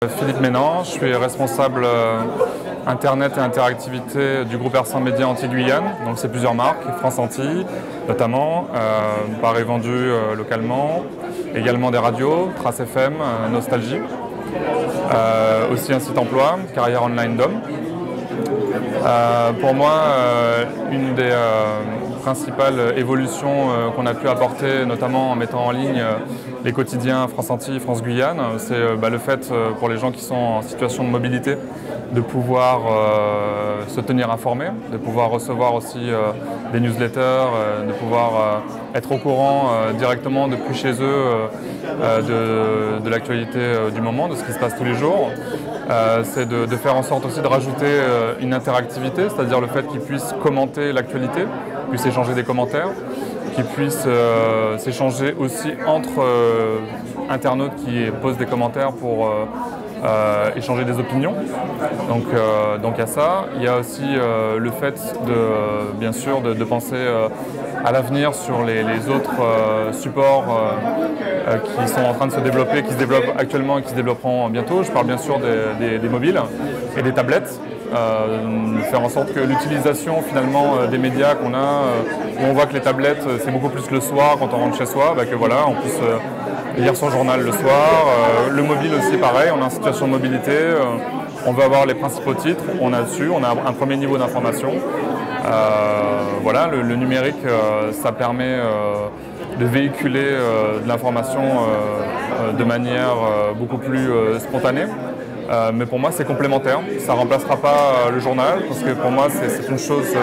Philippe Ménan, je suis responsable Internet et interactivité du groupe R100 Média Antilles-Guyane. Donc c'est plusieurs marques, France Antilles notamment, Paris Vendu localement, également des radios, Trace FM, Nostalgie, aussi un site emploi, Carrière Online d'Homme. Pour moi, une des principales évolutions qu'on a pu apporter, notamment en mettant en ligne les quotidiens France Antilles, France Guyane, c'est le fait pour les gens qui sont en situation de mobilité de pouvoir se tenir informés, de pouvoir recevoir aussi des newsletters, de pouvoir être au courant directement depuis chez eux de l'actualité du moment, de ce qui se passe tous les jours. C'est de faire en sorte aussi de rajouter une interactivité, c'est-à-dire le fait qu'ils puissent commenter l'actualité, puissent échanger des commentaires, qu'ils puissent s'échanger aussi entre internautes qui posent des commentaires pour échanger des opinions. Donc il y a ça. Il y a aussi le fait bien sûr de penser à l'avenir sur les autres supports qui sont en train de se développer, qui se développent actuellement et qui se développeront bientôt. Je parle bien sûr des mobiles et des tablettes. Faire en sorte que l'utilisation finalement des médias qu'on a, où on voit que les tablettes c'est beaucoup plus le soir quand on rentre chez soi, que voilà, on puisse lire son journal le soir. Le mobile aussi pareil, on est en situation de mobilité, on veut avoir les principaux titres, on a dessus, on a un premier niveau d'information. Voilà, le numérique ça permet de véhiculer de l'information de manière beaucoup plus spontanée. Mais pour moi c'est complémentaire, ça ne remplacera pas le journal parce que pour moi c'est une chose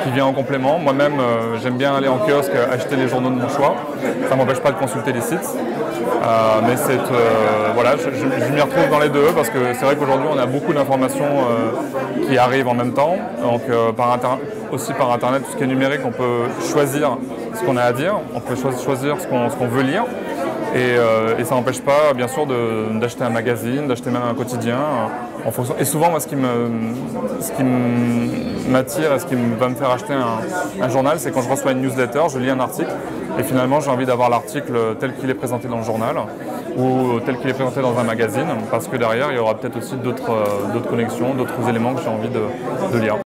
qui vient en complément. Moi-même j'aime bien aller en kiosque acheter les journaux de mon choix, ça ne m'empêche pas de consulter les sites. Mais voilà, je m'y retrouve dans les deux parce que c'est vrai qu'aujourd'hui on a beaucoup d'informations qui arrivent en même temps. Donc aussi par internet, tout ce qui est numérique, on peut choisir ce qu'on a à dire, on peut choisir ce qu'on veut lire. Et ça n'empêche pas, bien sûr, d'acheter un magazine, d'acheter même un quotidien. En fonction. Et souvent, moi, ce qui m'attire et ce qui va me faire acheter un journal, c'est quand je reçois une newsletter, je lis un article, et finalement, j'ai envie d'avoir l'article tel qu'il est présenté dans le journal ou tel qu'il est présenté dans un magazine, parce que derrière, il y aura peut-être aussi d'autres connexions, d'autres éléments que j'ai envie de lire.